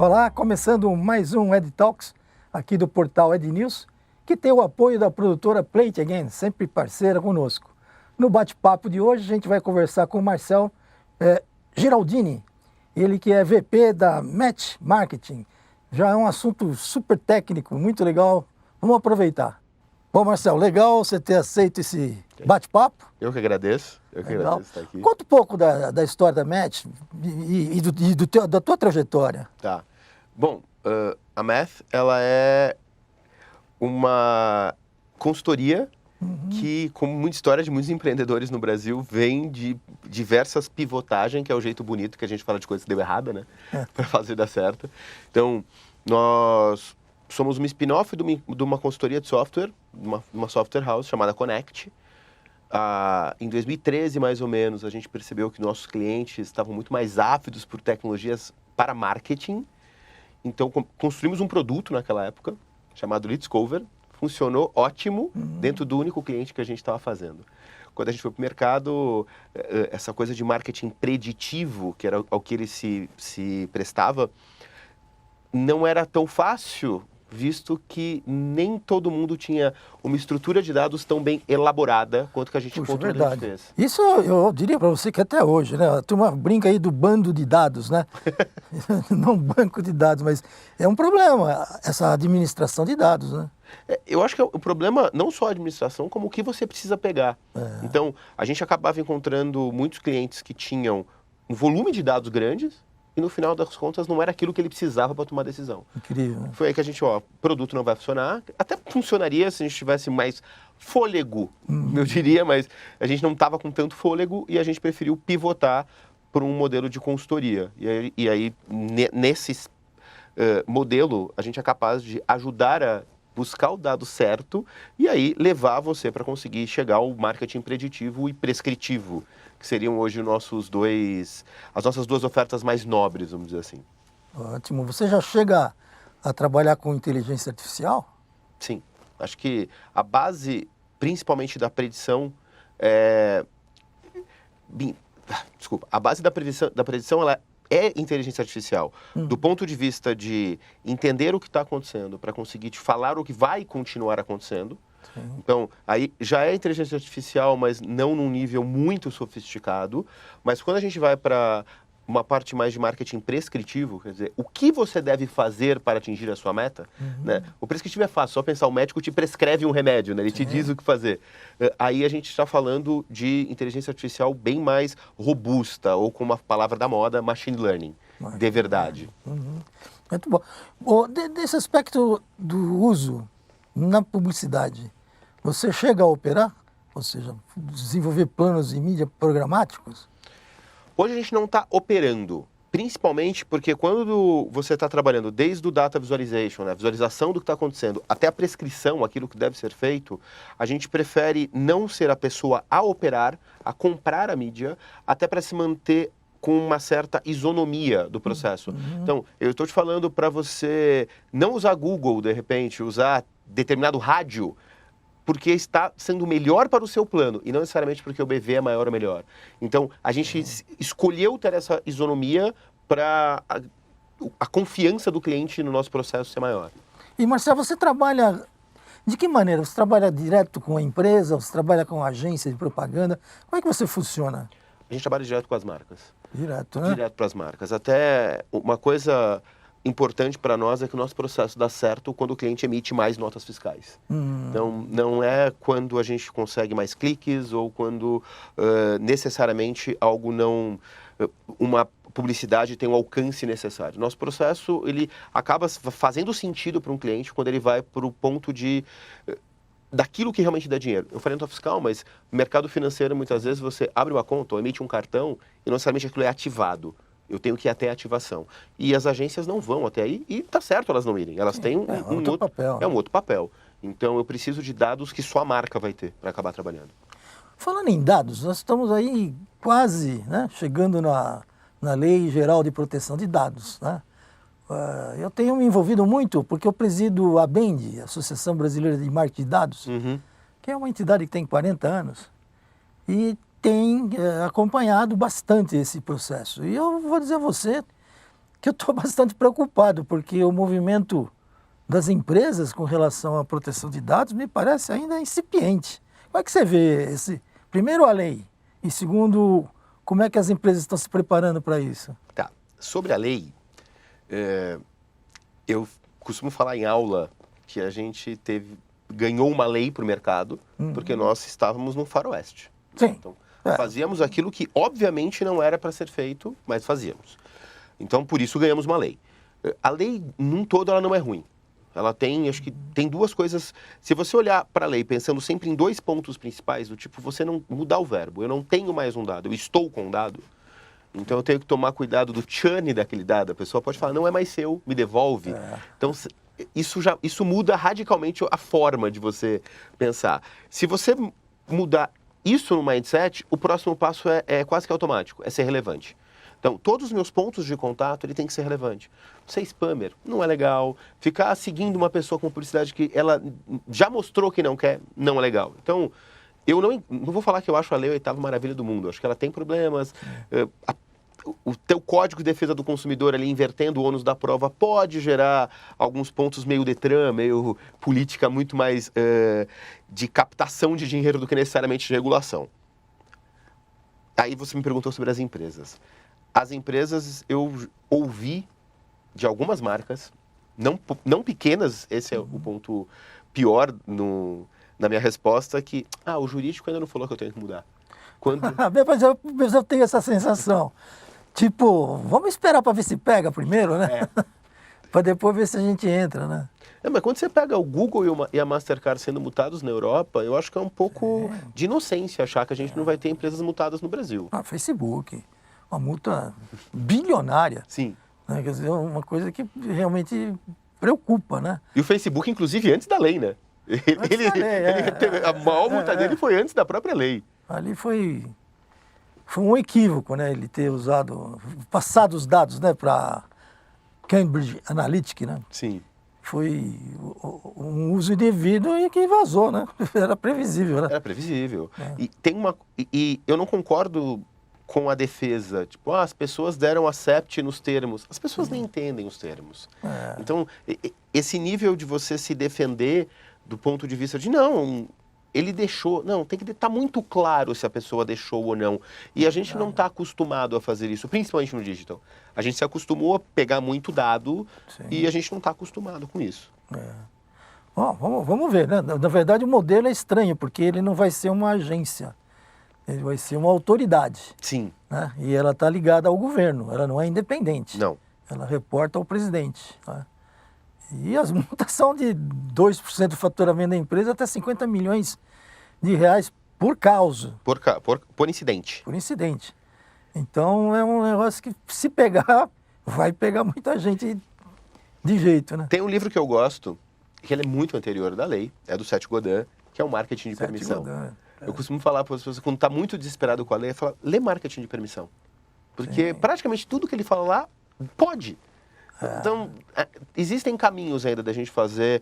Olá, começando mais um Ed Talks, aqui do portal Ed News, que tem o apoio da produtora Play It Again, sempre parceira conosco. No bate-papo de hoje, a gente vai conversar com o Marcel Giraldini, ele que é VP da Match Marketing. Já é um assunto super técnico, muito legal, vamos aproveitar. Bom, Marcel, legal você ter aceito esse bate-papo. Eu que agradeço, estar aqui. Conta um pouco da história da Match e da tua trajetória. Tá. Bom, a Math, ela é uma consultoria que, como muita história de muitos empreendedores no Brasil, vem de diversas pivotagens, que é o jeito bonito que a gente fala de coisa que deu errada, né? Para fazer dar certo. Então, nós somos uma spin-off de uma consultoria de software, uma software house chamada Connect. Em 2013, mais ou menos, a gente percebeu que nossos clientes estavam muito mais ávidos por tecnologias para marketing. Então, construímos um produto naquela época, chamado Leadscover. Funcionou ótimo dentro do único cliente que a gente estava fazendo. Quando a gente foi para o mercado, essa coisa de marketing preditivo, que era ao que ele se prestava, não era tão fácil, visto que nem todo mundo tinha uma estrutura de dados tão bem elaborada quanto que a gente fez. Isso eu diria para você que até hoje, né? A turma brinca aí do bando de dados, né? Não banco de dados, mas é um problema essa administração de dados, né? Eu acho que o problema não só a administração, como o que você precisa pegar. Então, a gente acabava encontrando muitos clientes que tinham um volume de dados grandes, e no final das contas não era aquilo que ele precisava para tomar decisão. Incrível. Foi aí que a gente, o produto não vai funcionar. Até funcionaria se a gente tivesse mais fôlego, eu diria, mas a gente não estava com tanto fôlego e a gente preferiu pivotar para um modelo de consultoria. E aí nesse modelo, a gente é capaz de ajudar a buscar o dado certo e aí levar você para conseguir chegar ao marketing preditivo e prescritivo, que seriam hoje as nossas duas ofertas mais nobres, vamos dizer assim. Ótimo. Você já chega a trabalhar com inteligência artificial? Sim. Acho que a base, principalmente da predição, a base da predição ela é inteligência artificial. Do ponto de vista de entender o que está acontecendo, para conseguir te falar o que vai continuar acontecendo. Sim. Então, aí já é inteligência artificial, mas não num nível muito sofisticado. Mas quando a gente vai para uma parte mais de marketing prescritivo, quer dizer, o que você deve fazer para atingir a sua meta, né? O prescritivo é fácil, só pensar, o médico te prescreve um remédio, né? Ele te diz o que fazer. Aí a gente está falando de inteligência artificial bem mais robusta, ou com uma palavra da moda, machine learning, de verdade. Muito bom. Desse aspecto do uso na publicidade, você chega a operar? Ou seja, desenvolver planos de mídia programáticos? Hoje a gente não está operando, principalmente porque quando você está trabalhando desde o data visualization, né, a visualização do que está acontecendo, até a prescrição, aquilo que deve ser feito, a gente prefere não ser a pessoa a operar, a comprar a mídia, até para se manter com uma certa isonomia do processo. Então, eu estou te falando para você não usar Google, de repente, usar determinado rádio, porque está sendo melhor para o seu plano, e não necessariamente porque o BV é maior ou melhor. Então, a gente escolheu ter essa isonomia para a confiança do cliente no nosso processo ser maior. E, Marcelo, você trabalha de que maneira? Você trabalha direto com a empresa? Você trabalha com a agência de propaganda? Como é que você funciona? A gente trabalha direto com as marcas. Direto, né? Direto para as marcas. Até uma coisa importante para nós é que o nosso processo dá certo quando o cliente emite mais notas fiscais. Então, não é quando a gente consegue mais cliques ou quando necessariamente uma publicidade tem o alcance necessário. Nosso processo, ele acaba fazendo sentido para um cliente quando ele vai para o ponto daquilo que realmente dá dinheiro. Eu falei nota fiscal, mas no mercado financeiro, muitas vezes, você abre uma conta ou emite um cartão e não necessariamente aquilo é ativado. Eu tenho que ir até a ativação. E as agências não vão até aí, e tá certo elas não irem. Elas têm um outro papel. É um outro papel. Então, eu preciso de dados que só a marca vai ter para acabar trabalhando. Falando em dados, nós estamos aí quase, né, chegando na Lei Geral de Proteção de Dados, né? Eu tenho me envolvido muito porque eu presido a ABEND, Associação Brasileira de Marketing de Dados, que é uma entidade que tem 40 anos e tem acompanhado bastante esse processo. E eu vou dizer a você que eu estou bastante preocupado, porque o movimento das empresas com relação à proteção de dados me parece ainda incipiente. Como é que você vê primeiro a lei e segundo, como é que as empresas estão se preparando para isso? Tá. Sobre a lei, eu costumo falar em aula que a gente ganhou uma lei para o mercado porque nós estávamos no faroeste. Sim. Então, fazíamos aquilo que obviamente não era para ser feito, mas fazíamos. Então, por isso ganhamos uma lei. A lei, num todo, ela não é ruim. Ela tem, acho que tem duas coisas. Se você olhar para a lei pensando sempre em dois pontos principais, do tipo, você não mudar o verbo. Eu não tenho mais um dado, eu estou com um dado. Então eu tenho que tomar cuidado do churn daquele dado. A pessoa pode falar, não é mais seu, me devolve. Então isso muda radicalmente a forma de você pensar. Se você mudar isso no mindset, o próximo passo é quase que automático, é ser relevante. Então, todos os meus pontos de contato, ele tem que ser relevante. Ser spammer não é legal. Ficar seguindo uma pessoa com publicidade que ela já mostrou que não quer, não é legal. Então, eu não vou falar que eu acho a lei a oitava maravilha do mundo. Eu acho que ela tem problemas. O teu código de defesa do consumidor ali, invertendo o ônus da prova, pode gerar alguns pontos meio Detran, meio política muito mais de captação de dinheiro do que necessariamente de regulação. Aí você me perguntou sobre as empresas. As empresas, eu ouvi de algumas marcas, não pequenas, esse é o ponto pior na minha resposta, que o jurídico ainda não falou que eu tenho que mudar. Mas eu tenho essa sensação. Tipo, vamos esperar para ver se pega primeiro, né? Para depois ver se a gente entra, né? Mas quando você pega o Google e a Mastercard sendo multados na Europa, eu acho que é um pouco de inocência achar que a gente não vai ter empresas multadas no Brasil. Facebook, uma multa bilionária. Sim. Né? Quer dizer, uma coisa que realmente preocupa, né? E o Facebook, inclusive, antes da lei, né? A maior multa dele foi antes da própria lei. Ali foi um equívoco, né? Ele ter passado os dados, né, para Cambridge Analytica, né? Sim. Foi um uso indevido e que vazou, né? Era previsível, né? Era previsível. E eu não concordo com a defesa. Tipo, as pessoas deram accept nos termos. As pessoas nem entendem os termos. Então, esse nível de você se defender do ponto de vista de, não, ele deixou... Não, tem que estar muito claro se a pessoa deixou ou não. E a gente não está acostumado a fazer isso, principalmente no digital. A gente se acostumou a pegar muito dado e a gente não está acostumado com isso. Bom, vamos ver, né? Na verdade, o modelo é estranho, porque ele não vai ser uma agência. Ele vai ser uma autoridade. Sim. Né? E ela está ligada ao governo, ela não é independente. Não. Ela reporta ao presidente. Né? E as multas são de 2% do faturamento da empresa até 50 milhões de reais por causa. Por incidente. Por incidente. Então é um negócio que, se pegar, vai pegar muita gente de jeito, né? Tem um livro que eu gosto, que ele é muito anterior da lei, é do Seth Godin, que é o Marketing de Permissão. Eu costumo falar para as pessoas, quando está muito desesperado com a lei, fala, lê Marketing de Permissão. Porque praticamente tudo que ele fala lá, pode. Então, existem caminhos ainda da gente fazer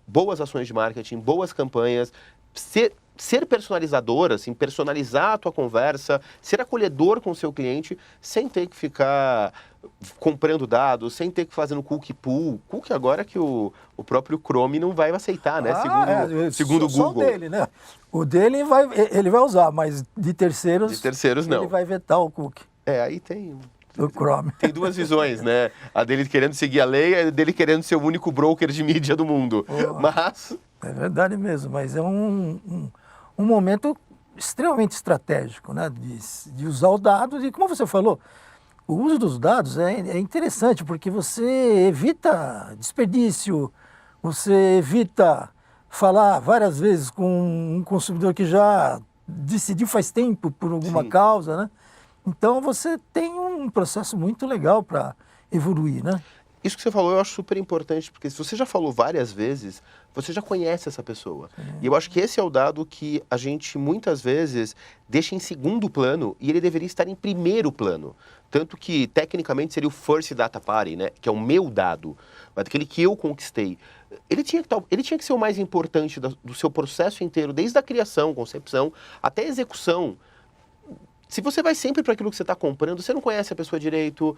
boas ações de marketing, boas campanhas, ser personalizador, assim, personalizar a tua conversa, ser acolhedor com o seu cliente, sem ter que ficar comprando dados, sem ter que fazer no cookie pool. Cookie agora que o próprio Chrome não vai aceitar, né? Segundo o Google. Só o dele, né? O dele ele vai usar, mas de terceiros... De terceiros, não. Ele vai vetar o cookie. Aí tem... Do Chrome. Tem duas visões, né? A dele querendo seguir a lei e a dele querendo ser o único broker de mídia do mundo. Mas... É verdade mesmo, mas é um momento extremamente estratégico, né? De usar os dados e, como você falou, o uso dos dados é interessante porque você evita desperdício, você evita falar várias vezes com um consumidor que já decidiu faz tempo por alguma causa, né? Então você tem um processo muito legal para evoluir, né? Isso que você falou eu acho super importante, porque se você já falou várias vezes, você já conhece essa pessoa. E eu acho que esse é o dado que a gente muitas vezes deixa em segundo plano e ele deveria estar em primeiro plano. Tanto que, tecnicamente, seria o first data party, né? Que é o meu dado, mas aquele que eu conquistei. Ele tinha que ser o mais importante do seu processo inteiro, desde a criação, concepção, até a execução. Se você vai sempre para aquilo que você está comprando, você não conhece a pessoa direito,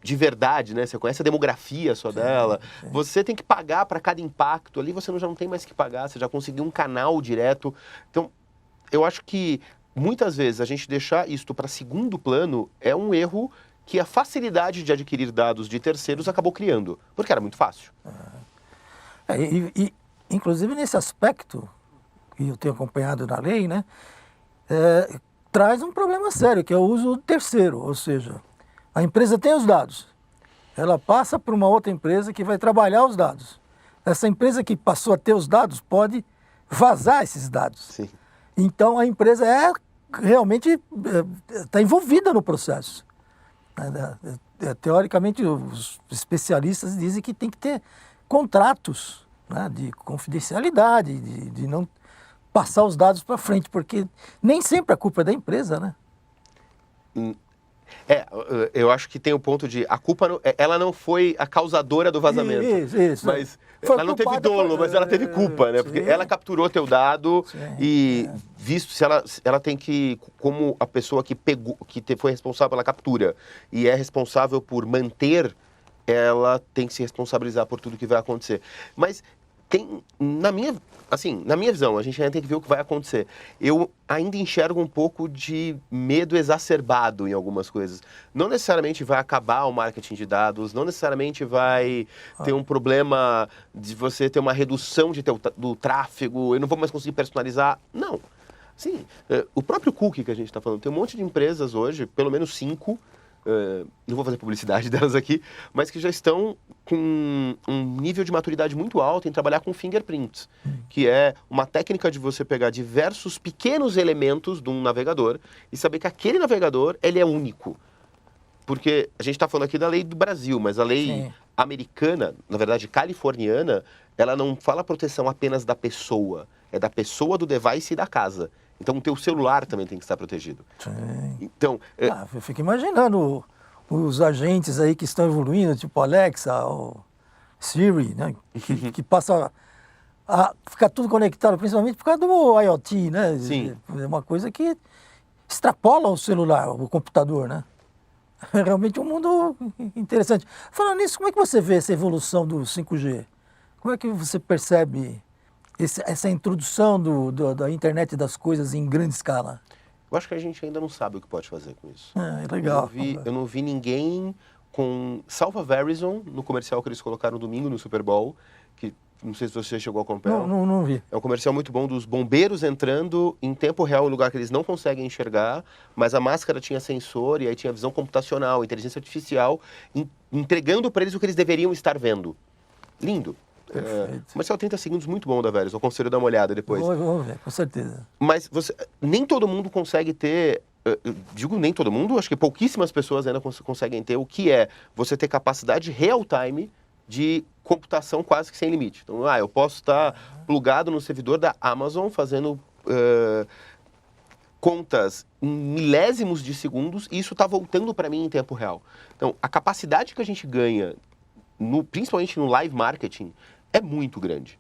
de verdade, né? Você conhece a demografia só dela. Você tem que pagar para cada impacto. Ali você já não tem mais que pagar, você já conseguiu um canal direto. Então, eu acho que muitas vezes a gente deixar isto para segundo plano é um erro que a facilidade de adquirir dados de terceiros acabou criando, porque era muito fácil. Inclusive nesse aspecto, que eu tenho acompanhado na lei, né? Traz um problema sério, que é o uso do terceiro, ou seja, a empresa tem os dados, ela passa para uma outra empresa que vai trabalhar os dados. Essa empresa que passou a ter os dados pode vazar esses dados. Sim. Então a empresa realmente está envolvida no processo. Teoricamente, os especialistas dizem que tem que ter contratos, né, de confidencialidade, de não passar os dados para frente, porque nem sempre a culpa é da empresa, né? Eu acho que tem o ponto de a culpa, ela não foi a causadora do vazamento. Isso. Mas ela não teve dolo, mas ela teve culpa, né? Porque ela capturou teu dado visto se ela tem que, como a pessoa que pegou, foi responsável pela captura e é responsável por manter, ela tem que se responsabilizar por tudo que vai acontecer. Mas na minha visão, a gente ainda tem que ver o que vai acontecer. Eu ainda enxergo um pouco de medo exacerbado em algumas coisas. Não necessariamente vai acabar o marketing de dados, não necessariamente vai ter um problema de você ter uma redução do tráfego, eu não vou mais conseguir personalizar. Não. Sim, o próprio cookie que a gente está falando, tem um monte de empresas hoje, pelo menos 5, não vou fazer publicidade delas aqui, mas que já estão com um nível de maturidade muito alto em trabalhar com fingerprints, que é uma técnica de você pegar diversos pequenos elementos de um navegador e saber que aquele navegador ele é único. Porque a gente está falando aqui da lei do Brasil, mas a lei americana, na verdade californiana, ela não fala proteção apenas da pessoa, é da pessoa, do device e da casa. Então, o teu celular também tem que estar protegido. Sim. Então, eu fico imaginando os agentes aí que estão evoluindo, tipo Alexa, ou Siri, né? Que passa a ficar tudo conectado, principalmente por causa do IoT, né? Sim. É uma coisa que extrapola o celular, o computador, né? É realmente um mundo interessante. Falando nisso, como é que você vê essa evolução do 5G? Como é que você percebe essa introdução da internet das coisas em grande escala? Eu acho que a gente ainda não sabe o que pode fazer com isso. É legal. Eu não vi ninguém salvo a Verizon, no comercial que eles colocaram domingo no Super Bowl, que não sei se você chegou a acompanhar. Não vi. É um comercial muito bom dos bombeiros entrando em tempo real em lugar que eles não conseguem enxergar, mas a máscara tinha sensor e aí tinha visão computacional, inteligência artificial, entregando para eles o que eles deveriam estar vendo. Lindo. Comercial 30 segundos muito bom da Verizon, eu aconselho a dar uma olhada depois. Vou ver, com certeza. Mas nem todo mundo consegue ter, digo nem todo mundo, acho que pouquíssimas pessoas ainda conseguem ter o que é você ter capacidade real time de computação quase que sem limite. Então, eu posso estar plugado no servidor da Amazon fazendo contas em milésimos de segundos e isso está voltando para mim em tempo real. Então, a capacidade que a gente ganha, principalmente no live marketing, é muito grande.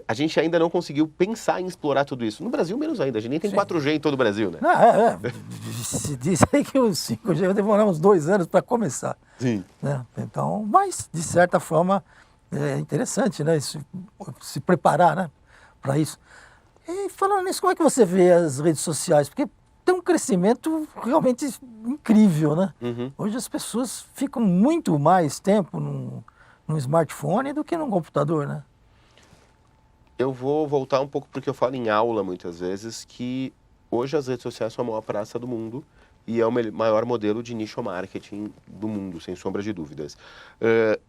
A gente ainda não conseguiu pensar em explorar tudo isso. No Brasil, menos ainda. A gente nem tem 4G em todo o Brasil, né? Se diz aí que o 5G vai demorar uns 2 anos para começar. Sim. Né? Então, mas, de certa forma, é interessante, né? Se preparar, né? Para isso. E falando nisso, como é que você vê as redes sociais? Porque tem um crescimento realmente incrível, né? Uhum. Hoje as pessoas ficam muito mais tempo num smartphone do que num computador, né? Eu vou voltar um pouco porque eu falo em aula muitas vezes que hoje as redes sociais são a maior praça do mundo e é o maior modelo de nicho marketing do mundo, sem sombra de dúvidas.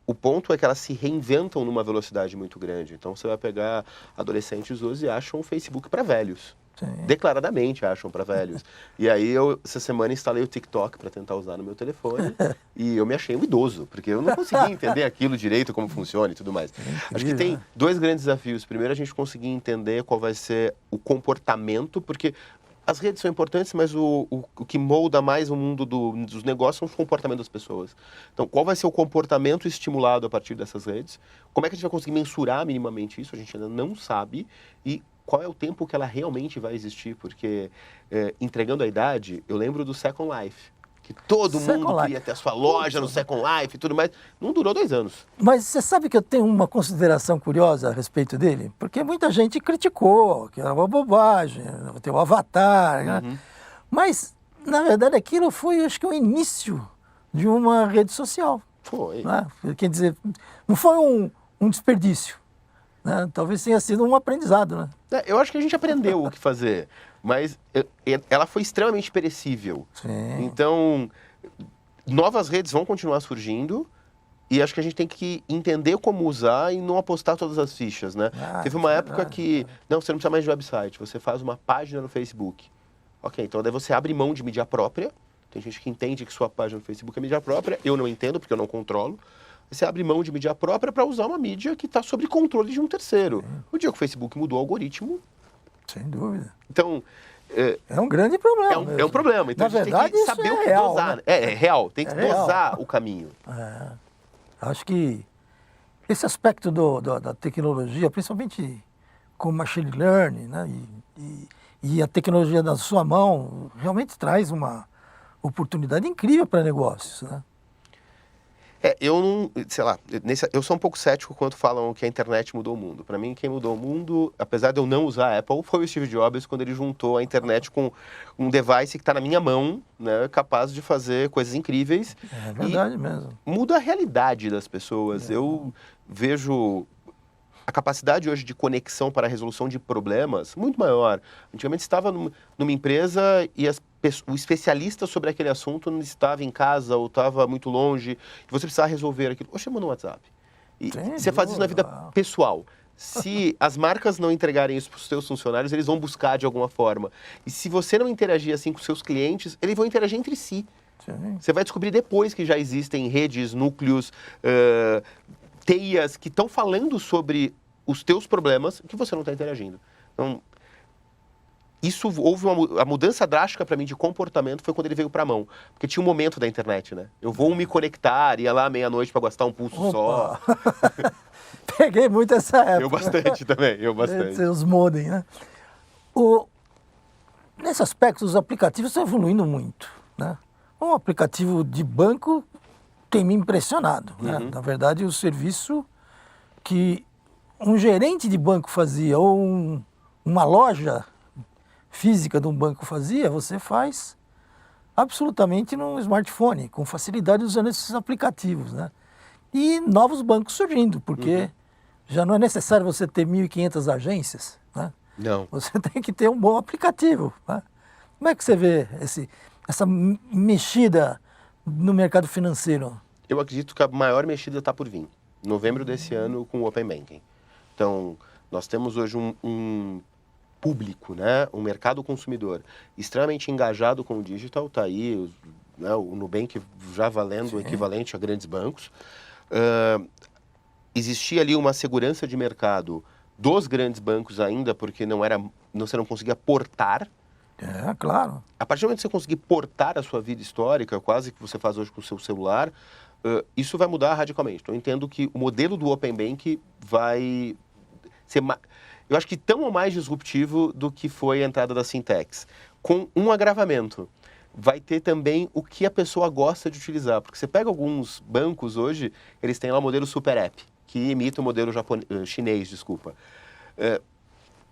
O ponto é que elas se reinventam numa velocidade muito grande. Então você vai pegar adolescentes hoje e acham o Facebook para velhos. Sim. Declaradamente acham para velhos. E aí eu, essa semana, instalei o TikTok para tentar usar no meu telefone e eu me achei um idoso, porque eu não conseguia entender aquilo direito, como funciona e tudo mais. Acho que tem 2 grandes desafios. Primeiro, a gente conseguir entender qual vai ser o comportamento, porque as redes são importantes, mas o que molda mais o mundo dos negócios são os comportamentos das pessoas. Então, qual vai ser o comportamento estimulado a partir dessas redes? Como é que a gente vai conseguir mensurar minimamente isso? A gente ainda não sabe. E qual é o tempo que ela realmente vai existir, porque entregando a idade, eu lembro do Second Life, que todo mundo queria ter a sua loja no Second Life e tudo mais. Não durou 2 anos. Mas você sabe que eu tenho uma consideração curiosa a respeito dele? Porque muita gente criticou, que era uma bobagem, ter o Avatar, né? Mas, na verdade, aquilo foi, acho que, o início de uma rede social. Foi. Né? Quer dizer, não foi um desperdício. Né? Talvez tenha sido um aprendizado. Né? Eu acho que a gente aprendeu o que fazer, mas ela foi extremamente perecível. Sim. Então, novas redes vão continuar surgindo e acho que a gente tem que entender como usar e não apostar todas as fichas, né? Teve uma época que, não, você não precisa mais de website, você faz uma página no Facebook. Ok, então daí você abre mão de mídia própria. Tem gente que entende que sua página no Facebook é mídia própria, eu não entendo porque eu não controlo. Você abre mão de mídia própria para usar uma mídia que está sob controle de um terceiro. O dia que o Facebook mudou o algoritmo... Sem dúvida. Então... É um grande problema. É um problema. Então Na a gente verdade, tem que saber o que real, dosar. Né? É real, tem que real. dosar o caminho. Acho que esse aspecto da tecnologia, principalmente com machine learning, né? E a tecnologia na sua mão, realmente traz uma oportunidade incrível para negócios, né? Eu não, sei lá, eu sou um pouco cético quando falam que a internet mudou o mundo. Para mim, quem mudou o mundo, apesar de eu não usar a Apple, foi o Steve Jobs quando ele juntou a internet com um device que está na minha mão, né, capaz de fazer coisas incríveis. É verdade mesmo. Muda a realidade das pessoas. Eu vejo a capacidade hoje de conexão para a resolução de problemas muito maior. Antigamente estava numa empresa e o especialista sobre aquele assunto não estava em casa ou estava muito longe e você precisava resolver aquilo. Hoje você manda um WhatsApp. E você faz isso na vida pessoal. Se as marcas não entregarem isso para os seus funcionários, eles vão buscar de alguma forma. E se você não interagir assim com os seus clientes, eles vão interagir entre si. Sim. Você vai descobrir depois que já existem redes, núcleos, teias que estão falando sobre os teus problemas que você não está interagindo. Então, houve a mudança drástica para mim de comportamento foi quando ele veio para a mão. Porque tinha um momento da internet, né? Eu vou me conectar, ia lá meia-noite para gastar um pulso só. Peguei muito essa época. Eu bastante também, eu bastante. Os modem, né? Nesse aspecto, os aplicativos estão evoluindo muito, né? Um aplicativo de banco tem me impressionado, né? Na verdade, o serviço que um gerente de banco fazia ou uma loja física de um banco fazia, você faz absolutamente no smartphone, com facilidade usando esses aplicativos, né? E novos bancos surgindo, porque já não é necessário você ter 1.500 agências, né? Não. Você tem que ter um bom aplicativo, né? Como é que você vê essa mexida no mercado financeiro? Eu acredito que a maior mexida está por vir. Em novembro desse ano, com o Open Banking. Então, nós temos hoje um público, né? Um mercado consumidor extremamente engajado com o digital. Está aí né? O Nubank já valendo o equivalente a grandes bancos. Existia ali uma segurança de mercado dos grandes bancos ainda, porque você não conseguia portar. É, claro. A partir do momento que você conseguir portar a sua vida histórica, quase que você faz hoje com o seu celular, isso vai mudar radicalmente. Então, eu entendo que o modelo do Open Bank vai ser, eu acho que tão ou mais disruptivo do que foi a entrada das fintechs. Com um agravamento. Vai ter também o que a pessoa gosta de utilizar. Porque você pega alguns bancos hoje, eles têm lá o modelo Super App, que imita o modelo chinês, desculpa.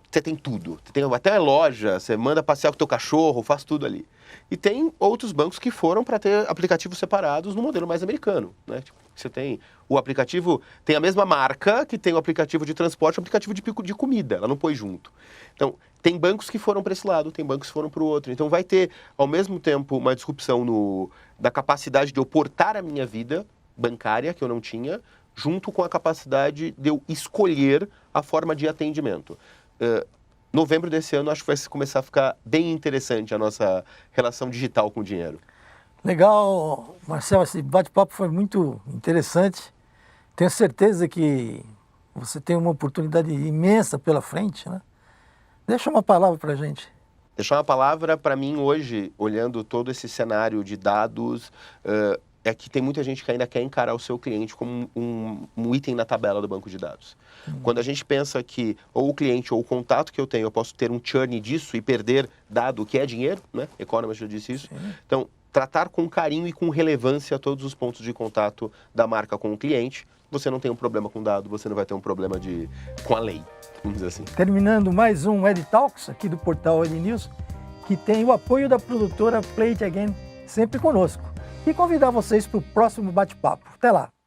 Você tem tudo. Você tem até loja, você manda passear com o teu cachorro, faz tudo ali. E tem outros bancos que foram para ter aplicativos separados no modelo mais americano, né? Tipo, você tem o aplicativo, tem a mesma marca que tem o aplicativo de transporte e o aplicativo de comida, ela não põe junto. Então, tem bancos que foram para esse lado, tem bancos que foram para o outro. Então, vai ter, ao mesmo tempo, uma disrupção da capacidade de eu portar a minha vida bancária, que eu não tinha, junto com a capacidade de eu escolher a forma de atendimento. Novembro desse ano, acho que vai começar a ficar bem interessante a nossa relação digital com o dinheiro. Legal, Marcel, esse bate-papo foi muito interessante. Tenho certeza que você tem uma oportunidade imensa pela frente, né? Deixa uma palavra para a gente. Deixar uma palavra para mim hoje, olhando todo esse cenário de dados, é que tem muita gente que ainda quer encarar o seu cliente como um item na tabela do banco de dados. Quando a gente pensa que ou o cliente ou o contato que eu tenho, eu posso ter um churn disso e perder dado que é dinheiro, né? Economist já disse isso. Então, tratar com carinho e com relevância todos os pontos de contato da marca com o cliente, você não tem um problema com dado, você não vai ter um problema com a lei, vamos dizer assim. Terminando mais um EdTalks aqui do portal EdNews, que tem o apoio da produtora Play It Again sempre conosco. E convidar vocês para o próximo bate-papo. Até lá!